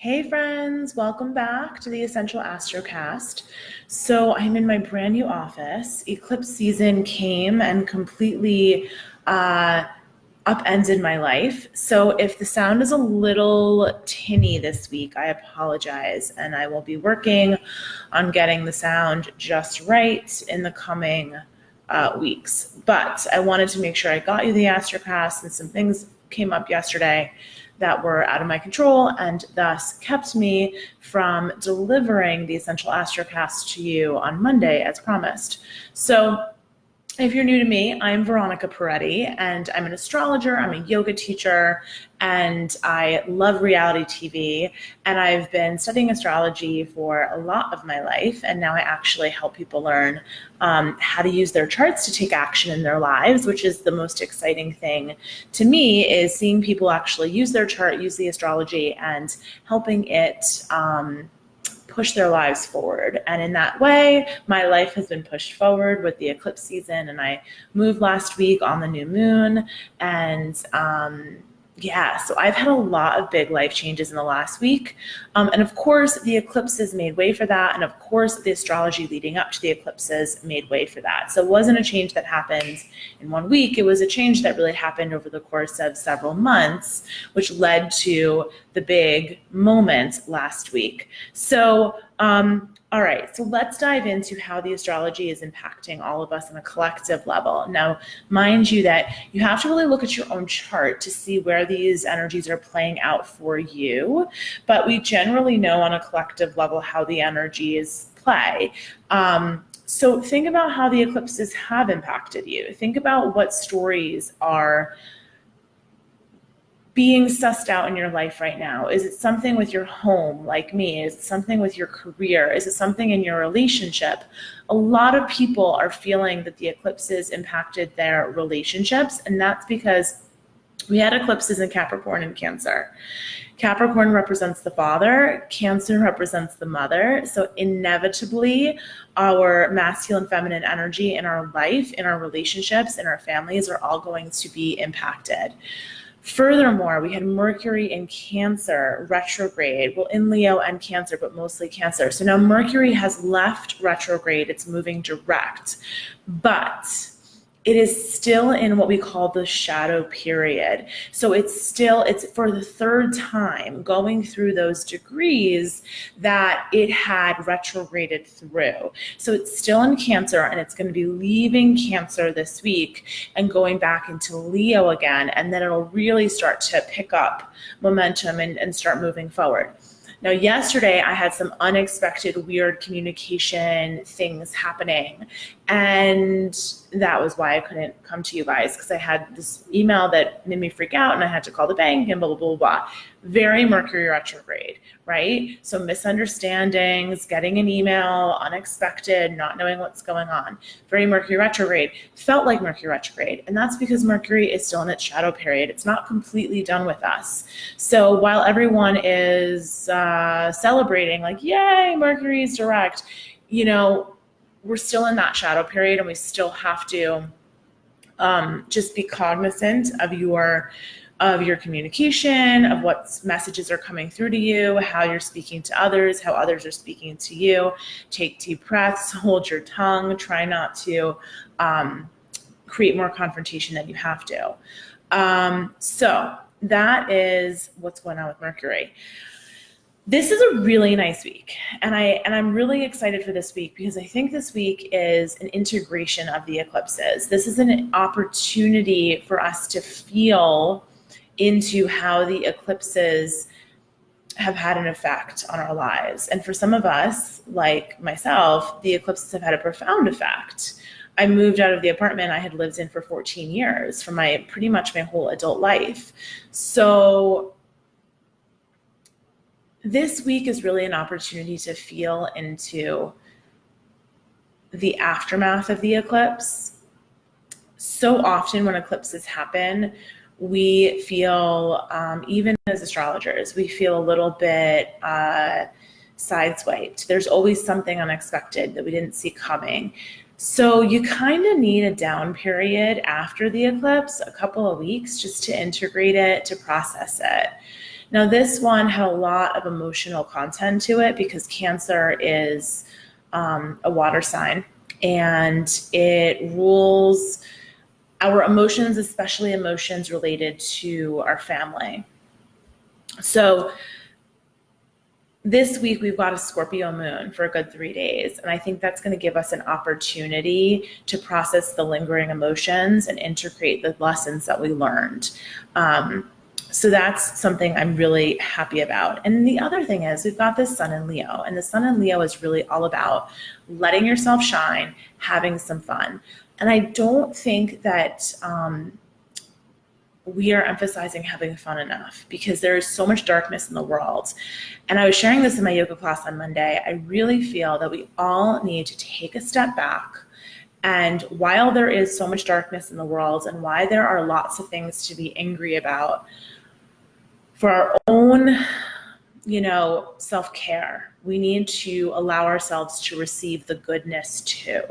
Hey friends, welcome back to the Essential Astrocast. So I'm in my brand new office. Eclipse season came and completely upended my life. So if the sound is a little tinny this week, I apologize, and I will be working on getting the sound just right in the coming weeks. But I wanted to make sure I got you the Astrocast, and some things came up yesterday that were out of my control and thus kept me from delivering the Essential Astrocast to you on Monday as promised. So if you're new to me, I'm Veronica and I'm an astrologer, I'm a yoga teacher, and I love reality TV. And I've been studying astrology for a lot of my life, and now I actually help people learn how to use their charts to take action in their lives, which is the most exciting thing to me, is seeing people actually use their chart, use the astrology, and helping it push their lives forward. And in that way, my life has been pushed forward with the eclipse season, and I moved last week on the new moon. And so I've had a lot of big life changes in the last week. And of course, the eclipses made way for that. And of course, the astrology leading up to the eclipses made way for that. So it wasn't a change that happened in 1 week. It was a change that really happened over the course of several months, which led to the big moment last week. So, all right, so let's dive into how the astrology is impacting all of us on a collective level. Now, mind you that you have to really look at your own chart to see where these energies are playing out for you, but we generally know on a collective level how the energies play. So think about how the eclipses have impacted you. Think about what stories are being sussed out in your life right now. Is it something with your home, like me? Is it something with your career? Is it something in your relationship? A lot of people are feeling that the eclipses impacted their relationships, and that's because we had eclipses in Capricorn and Cancer. Capricorn represents the father, Cancer represents the mother. So inevitably, our masculine, feminine energy in our life, in our relationships, in our families are all going to be impacted. Furthermore, we had Mercury in Cancer retrograde, well, in Leo and Cancer, but mostly Cancer. So now Mercury has left retrograde, it's moving direct, but it is still in what we call the shadow period. So it's for the third time going through those degrees that it had retrograded through. So it's still in Cancer, and it's going to be leaving Cancer this week and going back into Leo again, and then it'll really start to pick up momentum and start moving forward. Now, yesterday, I had some unexpected weird communication things happening, and that was why I couldn't come to you guys, because I had this email that made me freak out, and I had to call the bank and blah, blah, blah, blah. Very Mercury retrograde, right? So misunderstandings, getting an email, unexpected, not knowing what's going on. Very Mercury retrograde. Felt like Mercury retrograde, and that's because Mercury is still in its shadow period. It's not completely done with us. So while everyone is celebrating, like, yay, Mercury is direct, we're still in that shadow period, and we still have to just be cognizant of your communication, of what messages are coming through to you, how you're speaking to others, how others are speaking to you. Take deep breaths, hold your tongue, try not to create more confrontation than you have to. So that is what's going on with Mercury. This is a really nice week, and I'm really excited for this week, because I think this week is an integration of the eclipses. This is an opportunity for us to feel into how the eclipses have had an effect on our lives. And for some of us, like myself, the eclipses have had a profound effect. I moved out of the apartment I had lived in for 14 years, for pretty much my whole adult life. So this week is really an opportunity to feel into the aftermath of the eclipse. So often when eclipses happen, we feel, even as astrologers, we feel a little bit sideswiped. There's always something unexpected that we didn't see coming. So you kind of need a down period after the eclipse, a couple of weeks, just to integrate it, to process it. Now, this one had a lot of emotional content to it because Cancer is a water sign, and it rules our emotions, especially emotions related to our family. So this week we've got a Scorpio moon for a good 3 days, and I think that's going to give us an opportunity to process the lingering emotions and integrate the lessons that we learned. So that's something I'm really happy about. And the other thing is we've got this Sun in Leo, and the Sun in Leo is really all about letting yourself shine, having some fun. And I don't think that we are emphasizing having fun enough, because there is so much darkness in the world. And I was sharing this in my yoga class on Monday. I really feel that we all need to take a step back. And while there is so much darkness in the world, and why there are lots of things to be angry about, for our own, self-care, we need to allow ourselves to receive the goodness too.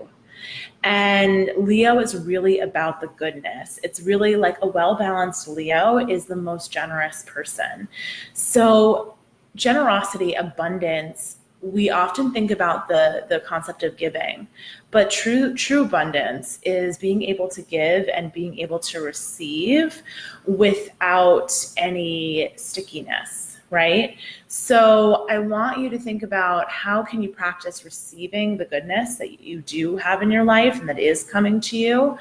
And Leo is really about the goodness. It's really like a well-balanced Leo is the most generous person. So generosity, abundance, we often think about the concept of giving, but true abundance is being able to give and being able to receive without any stickiness, right? So I want you to think about how can you practice receiving the goodness that you do have in your life and that is coming to you.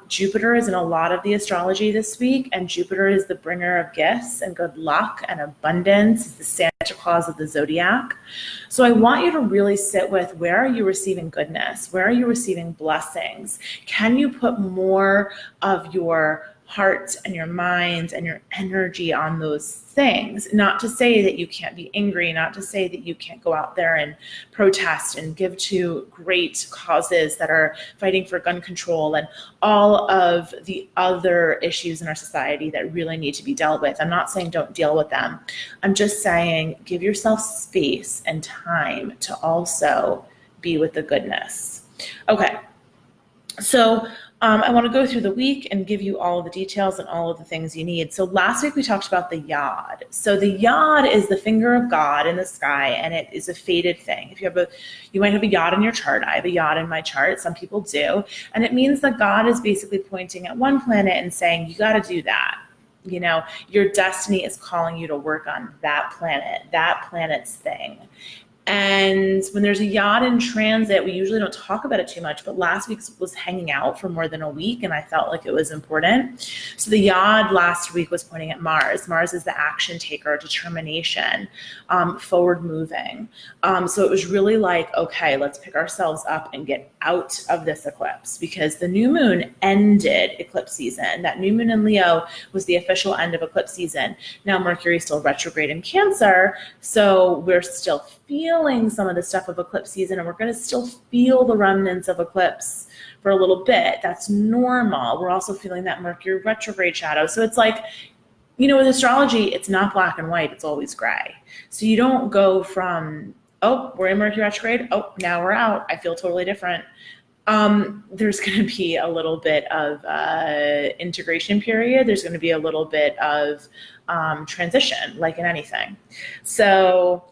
Jupiter is in a lot of the astrology this week, and Jupiter is the bringer of gifts and good luck and abundance. It's the Santa Claus of the zodiac. So I want you to really sit with, where are you receiving goodness? Where are you receiving blessings? Can you put more of your heart and your mind and your energy on those things? Not to say that you can't be angry, not to say that you can't go out there and protest and give to great causes that are fighting for gun control and all of the other issues in our society that really need to be dealt with. I'm not saying don't deal with them. I'm just saying give yourself space and time to also be with the goodness. Okay, so I want to go through the week and give you all of the details and all of the things you need. So last week we talked about the yod. So the yod is the finger of God in the sky, and it is a fated thing. If you might have a yod in your chart. I have a yod in my chart. Some people do. And it means that God is basically pointing at one planet and saying, you got to do that. Your destiny is calling you to work on that planet's thing. And when there's a yod in transit, we usually don't talk about it too much, but last week was hanging out for more than a week, and I felt like it was important. So the yod last week was pointing at Mars. Mars is the action taker, determination, forward moving. So it was really like, okay, let's pick ourselves up and get out of this eclipse, because the new moon ended eclipse season. That new moon in Leo was the official end of eclipse season. Now Mercury is still retrograde in Cancer, so we're still feeling some of the stuff of eclipse season, and we're going to still feel the remnants of eclipse for a little bit. That's normal. We're also feeling that Mercury retrograde shadow. So it's like, with astrology, it's not black and white, it's always gray. So you don't go from, oh, we're in Mercury retrograde, oh, now we're out, I feel totally different. There's going to be a little bit of integration period. There's going to be a little bit of transition, like in anything. So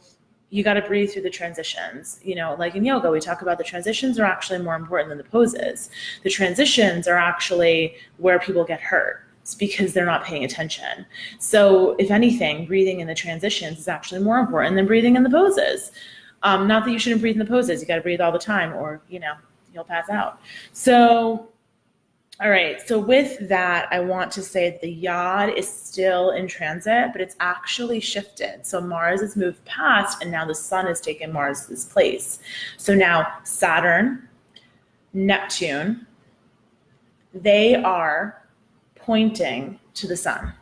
you got to breathe through the transitions. Like in yoga, we talk about the transitions are actually more important than the poses. The transitions are actually where people get hurt. It's because they're not paying attention. So if anything, breathing in the transitions is actually more important than breathing in the poses. Not that you shouldn't breathe in the poses. You got to breathe all the time, or, you'll pass out. So, all right. So with that, I want to say that the yod is still in transit, but it's actually shifted. So Mars has moved past, and now the sun has taken Mars's place. So now Saturn, Neptune, they are pointing to the sun.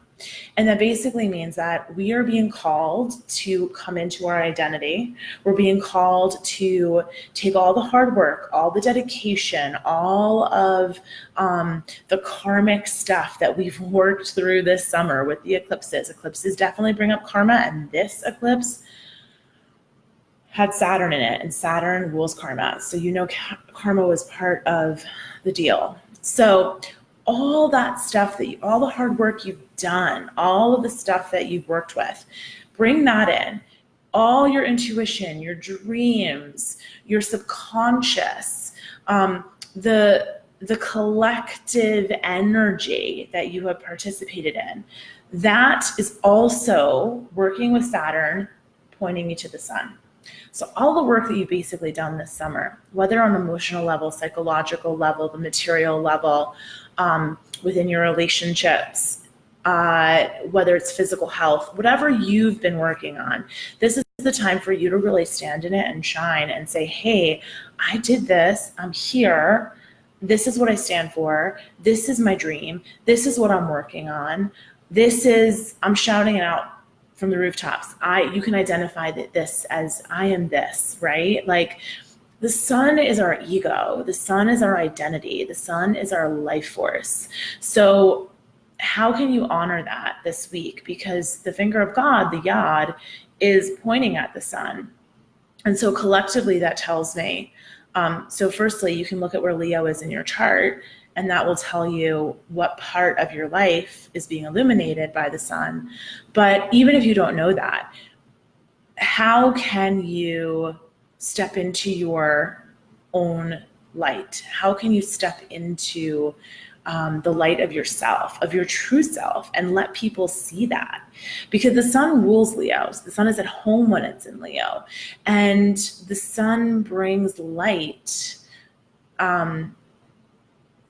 And that basically means that we are being called to come into our identity. We're being called to take all the hard work, all the dedication, all of the karmic stuff that we've worked through this summer with the eclipses. Eclipses definitely bring up karma, and this eclipse had Saturn in it, and Saturn rules karma. So karma was part of the deal. So all that stuff all the hard work you've done, all of the stuff that you've worked with, bring that in. All your intuition, your dreams, your subconscious, the collective energy that you have participated in, that is also working with Saturn, pointing you to the sun. So all the work that you've basically done this summer, whether on an emotional level, psychological level, the material level, within your relationships, whether it's physical health, whatever you've been working on, this is the time for you to really stand in it and shine and say, hey, I did this, I'm here, this is what I stand for, this is my dream, this is what I'm working on, I'm shouting it out from the rooftops. You can identify this as I am this, right? Like, the sun is our ego, the sun is our identity, the sun is our life force. So how can you honor that this week? Because the finger of God, the Yod, is pointing at the sun. And so collectively that tells me, so firstly, you can look at where Leo is in your chart, and that will tell you what part of your life is being illuminated by the sun. But even if you don't know that, how can you step into your own light? How can you step into the light of yourself, of your true self, and let people see that? Because the sun rules Leo. So the sun is at home when it's in Leo. And the sun brings light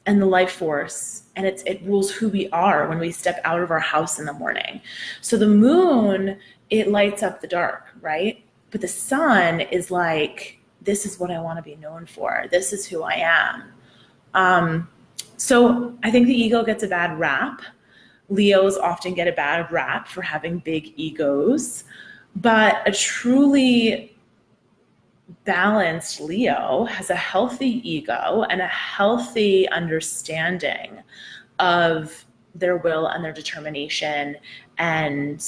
and the life force, and it rules who we are when we step out of our house in the morning. So the moon, it lights up the dark, right? But the sun is like, this is what I want to be known for. This is who I am. So I think the ego gets a bad rap. Leos often get a bad rap for having big egos, but a truly balanced Leo has a healthy ego and a healthy understanding of their will and their determination and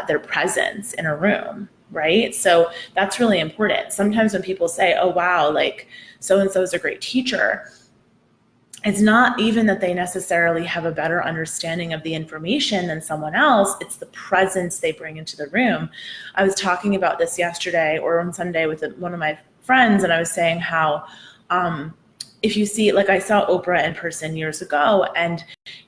their presence in a room, right? So that's really important. Sometimes when people say, oh, wow, like so-and-so is a great teacher, it's not even that they necessarily have a better understanding of the information than someone else. It's the presence they bring into the room. I was talking about this yesterday or on Sunday with one of my friends, and I was saying how if you see, like I saw Oprah in person years ago, and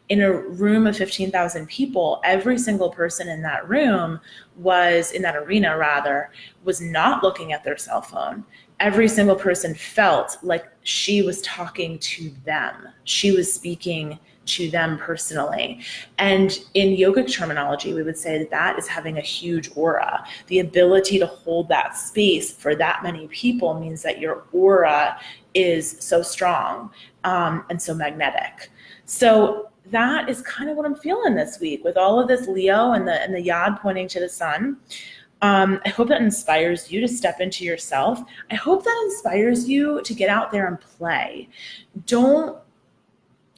in a room of 15,000 people, every single person in that room in that arena rather, was not looking at their cell phone. Every single person felt like she was talking to them. She was speaking to them personally. And in yogic terminology, we would say that is having a huge aura. The ability to hold that space for that many people means that your aura is so strong and so magnetic. So that is kind of what I'm feeling this week with all of this Leo and the Yod pointing to the sun. I hope that inspires you to step into yourself. I hope that inspires you to get out there and play. Don't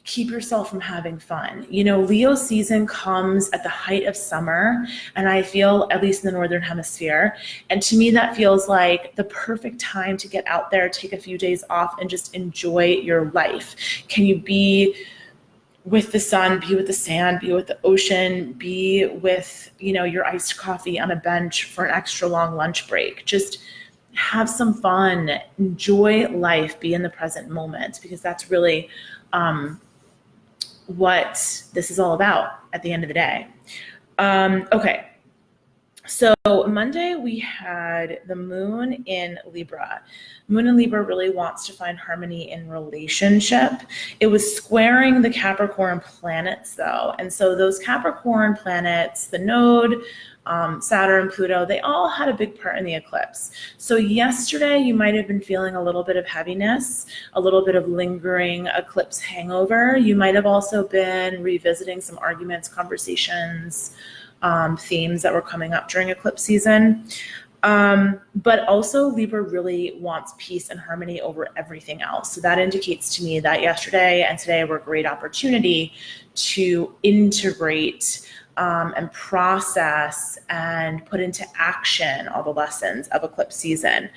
keep yourself from having fun. You know, Leo season comes at the height of summer, and I feel, at least in the Northern Hemisphere, and to me that feels like the perfect time to get out there, take a few days off, and just enjoy your life. Can you be with the sun, be with the sand, be with the ocean, be with, you know, your iced coffee on a bench for an extra long lunch break? Just have some fun, enjoy life, be in the present moment, because that's really what this is all about at the end of the day. Okay. So Monday we had the moon in Libra. Moon in Libra really wants to find harmony in relationship. It was squaring the Capricorn planets though. And so those Capricorn planets, the node, Saturn, Pluto, they all had a big part in the eclipse. So yesterday you might have been feeling a little bit of heaviness, a little bit of lingering eclipse hangover. You might have also been revisiting some arguments, conversations, themes that were coming up during eclipse season. But also Libra really wants peace and harmony over everything else. So that indicates to me that yesterday and today were a great opportunity to integrate and process and put into action all the lessons of eclipse season.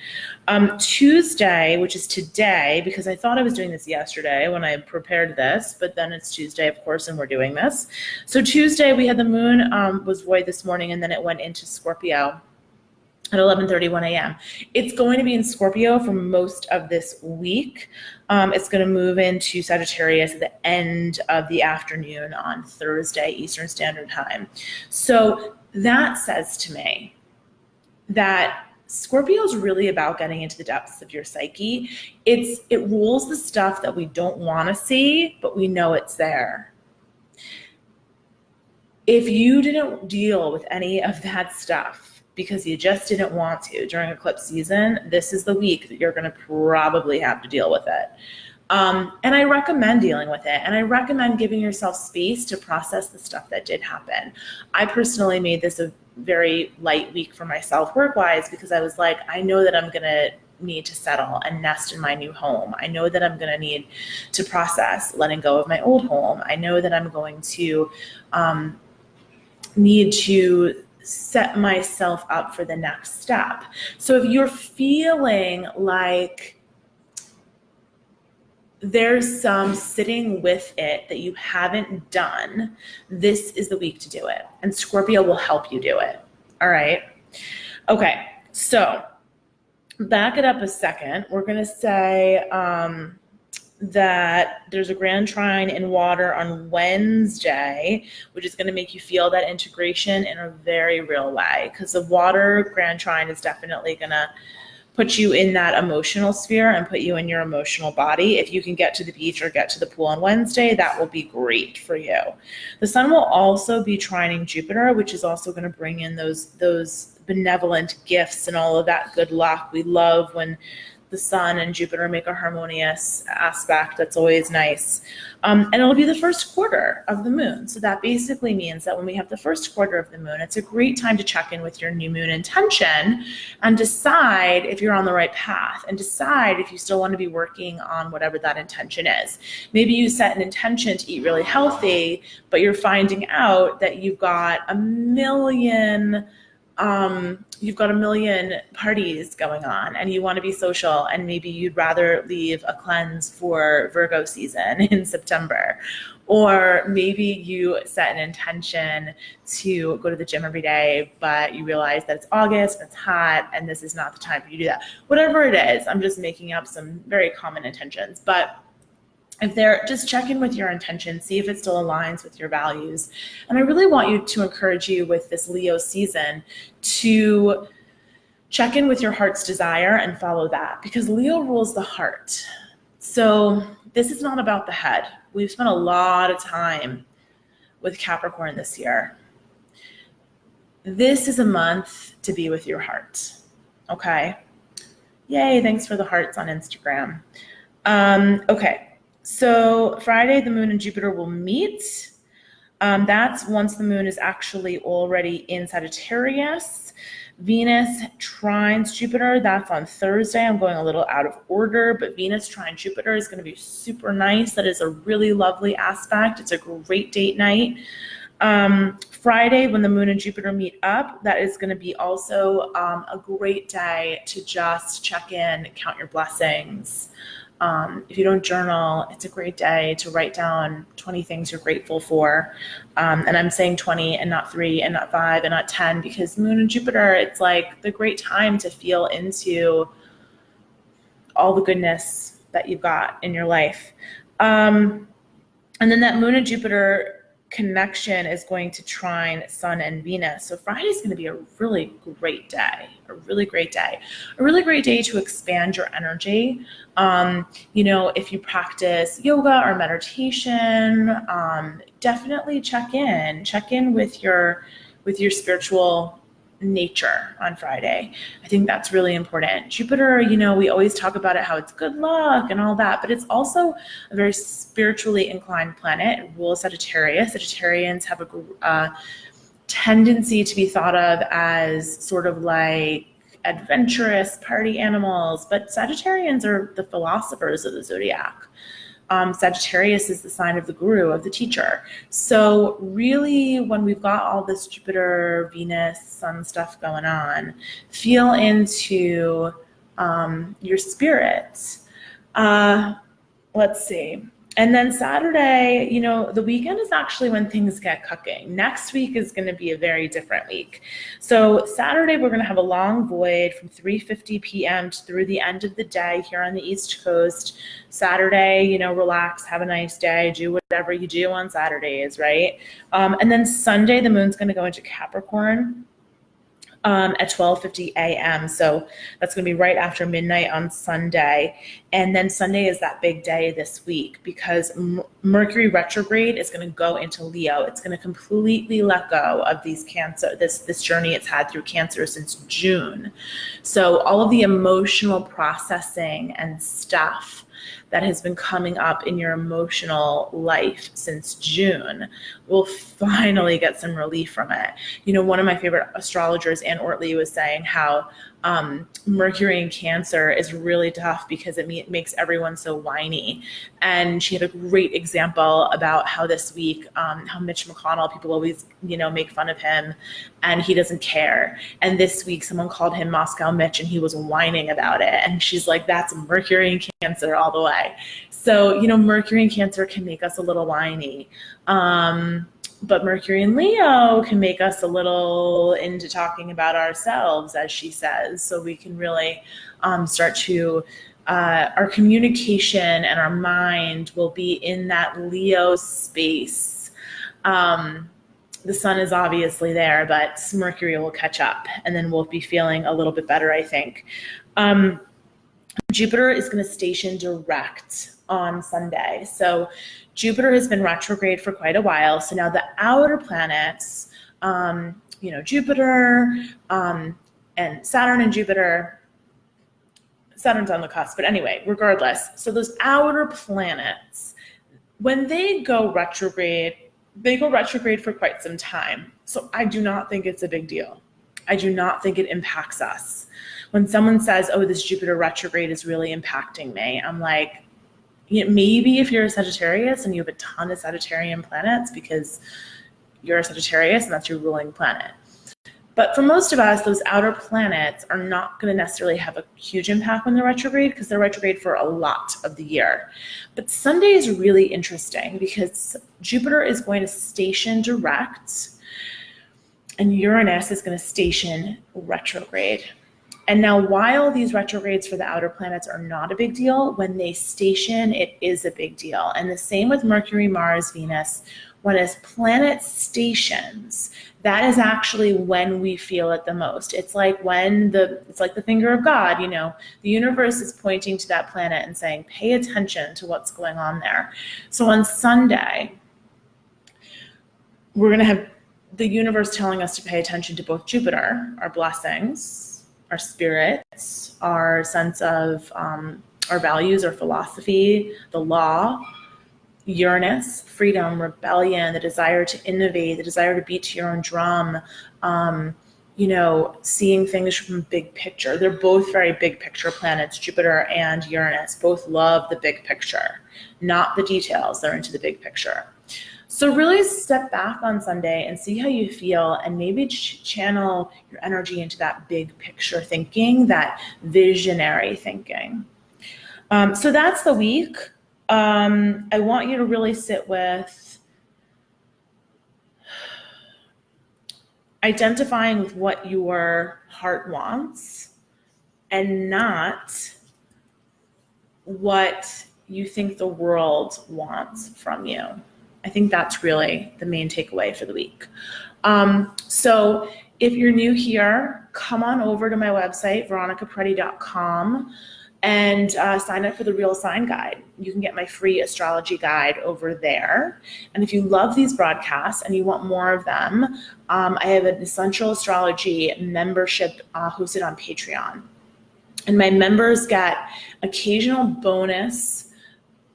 Tuesday, which is today, because I thought I was doing this yesterday when I prepared this, but then it's Tuesday, of course, and we're doing this. So Tuesday, we had the moon was void this morning, and then it went into Scorpio at 11:31 a.m. It's going to be in Scorpio for most of this week. It's going to move into Sagittarius at the end of the afternoon on Thursday, Eastern Standard Time. So that says to me that Scorpio is really about getting into the depths of your psyche. It rules the stuff that we don't want to see, but we know it's there. If you didn't deal with any of that stuff because you just didn't want to during eclipse season, this is the week that you're going to probably have to deal with it. And I recommend dealing with it. And I recommend giving yourself space to process the stuff that did happen. I personally made this a very light week for myself work-wise because I was like, I know that I'm going to need to settle and nest in my new home. I know that I'm going to need to process letting go of my old home. I know that I'm going to need to set myself up for the next step. So if you're feeling like there's some sitting with it that you haven't done, this is the week to do it. And Scorpio will help you do it. All right. Okay. So back it up a second. We're going to say that there's a grand trine in water on Wednesday, which is going to make you feel that integration in a very real way, because the water grand trine is definitely going to put you in that emotional sphere and put you in your emotional body. If you can get to the beach or get to the pool on Wednesday, that will be great for you. The sun will also be trining Jupiter, which is also going to bring in those benevolent gifts and all of that good luck. We love when the sun and Jupiter make a harmonious aspect. That's always nice. And it'll be the first quarter of the moon. So that basically means that when we have the first quarter of the moon, it's a great time to check in with your new moon intention and decide if you're on the right path and decide if you still want to be working on whatever that intention is. Maybe you set an intention to eat really healthy, but you're finding out that you've got a million parties going on and you want to be social, and maybe you'd rather leave a cleanse for Virgo season in September. Or maybe you set an intention to go to the gym every day, but you realize that it's August and it's hot and this is not the time for you to do that. Whatever it is, I'm just making up some very common intentions. But if they're, just check in with your intention, see if it still aligns with your values. And I really want you to encourage you with this Leo season to check in with your heart's desire and follow that, because Leo rules the heart. So this is not about the head. We've spent a lot of time with Capricorn this year. This is a month to be with your heart. Okay. Yay. Thanks for the hearts on Instagram. Okay. So Friday, the moon and Jupiter will meet. That's once the moon is actually already in Sagittarius. Venus trines Jupiter. That's on Thursday. I'm going a little out of order, but Venus trine Jupiter is going to be super nice. That is a really lovely aspect. It's a great date night. Friday, when the moon and Jupiter meet up, that is going to be also a great day to just check in, count your blessings. If you don't journal, it's a great day to write down 20 things you're grateful for. And I'm saying 20 and not 3 and not 5 and not 10, because moon and Jupiter, it's like the great time to feel into all the goodness that you've got in your life. And then that moon and Jupiter connection is going to trine Sun and Venus. So Friday is going to be a really great day, a really great day to expand your energy. If you practice yoga or meditation, definitely check in with your spiritual nature on Friday. I think that's really important. Jupiter, we always talk about it, how it's good luck and all that, but it's also a very spiritually inclined planet. It rules Sagittarius. Sagittarians have a tendency to be thought of as sort of like adventurous party animals, but Sagittarians are the philosophers of the zodiac. Sagittarius is the sign of the guru, of the teacher. So really, when we've got all this Jupiter, Venus, Sun stuff going on, feel into your spirit. Let's see. And then Saturday, the weekend is actually when things get cooking. Next week is going to be a very different week. So Saturday, we're going to have a long void from 3:50 p.m. through the end of the day here on the East Coast. Saturday, relax, have a nice day, do whatever you do on Saturdays, right? And then Sunday, the moon's going to go into Capricorn at 12:50 a.m. So that's going to be right after midnight on Sunday. And then Sunday is that big day this week because Mercury retrograde is going to go into Leo. It's going to completely let go of these Cancer, this journey it's had through Cancer since June. So all of the emotional processing and stuff that has been coming up in your emotional life since June will finally get some relief from it. One of my favorite astrologers, Ann Ortley, was saying how Mercury in Cancer is really tough because it makes everyone so whiny. And she had a great example about how this week, how Mitch McConnell, people always, make fun of him and he doesn't care. And this week someone called him Moscow Mitch and he was whining about it. And she's like, that's Mercury in Cancer all the way. So, Mercury in Cancer can make us a little whiny. But Mercury in Leo can make us a little into talking about ourselves, as she says, so we can really start to, our communication and our mind will be in that Leo space. The sun is obviously there, but Mercury will catch up and then we'll be feeling a little bit better, I think. Jupiter is going to station direct on Sunday. So Jupiter has been retrograde for quite a while. So now the outer planets, Jupiter and Saturn and Jupiter, Saturn's on the cusp. But anyway, regardless, so those outer planets, when they go retrograde for quite some time. So I do not think it's a big deal. I do not think it impacts us. When someone says, oh, this Jupiter retrograde is really impacting me, I'm like, maybe if you're a Sagittarius and you have a ton of Sagittarian planets because you're a Sagittarius and that's your ruling planet. But for most of us, those outer planets are not going to necessarily have a huge impact when they're retrograde because they're retrograde for a lot of the year. But Sunday is really interesting because Jupiter is going to station direct and Uranus is going to station retrograde. And now while these retrogrades for the outer planets are not a big deal, when they station, it is a big deal. And the same with Mercury, Mars, Venus. When a planet stations, that is actually when we feel it the most. It's like it's like the finger of God, the universe is pointing to that planet and saying, pay attention to what's going on there. So on Sunday, we're going to have the universe telling us to pay attention to both Jupiter, our blessings, our spirits, our sense of our values, our philosophy, the law, Uranus, freedom, rebellion, the desire to innovate, the desire to beat to your own drum, seeing things from big picture. They're both very big picture planets, Jupiter and Uranus. Both love the big picture, not the details. They're into the big picture. So really step back on Sunday and see how you feel and maybe channel your energy into that big picture thinking, that visionary thinking. So that's the week. I want you to really sit with identifying with what your heart wants and not what you think the world wants from you. I think that's really the main takeaway for the week. So if you're new here, come on over to my website, veronicapreti.com, and sign up for the Real Sign Guide. You can get my free astrology guide over there. And if you love these broadcasts and you want more of them, I have an Essential Astrology membership hosted on Patreon. And my members get occasional bonus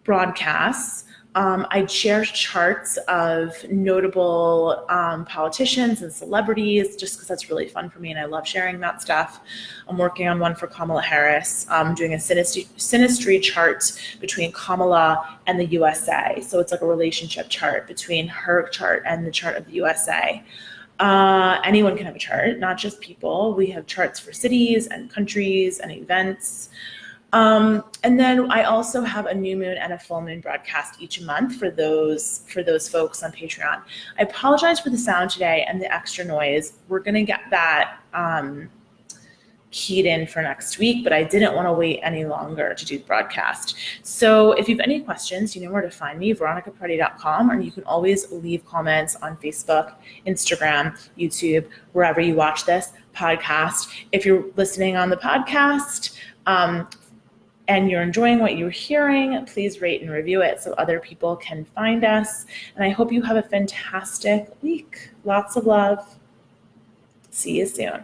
broadcasts I share charts of notable politicians and celebrities just because that's really fun for me and I love sharing that stuff. I'm working on one for Kamala Harris. I'm doing a synastry chart between Kamala and the USA. So it's like a relationship chart between her chart and the chart of the USA. Anyone can have a chart, not just people. We have charts for cities and countries and events. And then I also have a new moon and a full moon broadcast each month for those folks on Patreon. I apologize for the sound today and the extra noise. We're going to get that keyed in for next week, but I didn't want to wait any longer to do the broadcast. So if you have any questions, you know where to find me, veronicaparty.com, or you can always leave comments on Facebook, Instagram, YouTube, wherever you watch this podcast. If you're listening on the podcast, and you're enjoying what you're hearing, please rate and review it so other people can find us. And I hope you have a fantastic week. Lots of love. See you soon.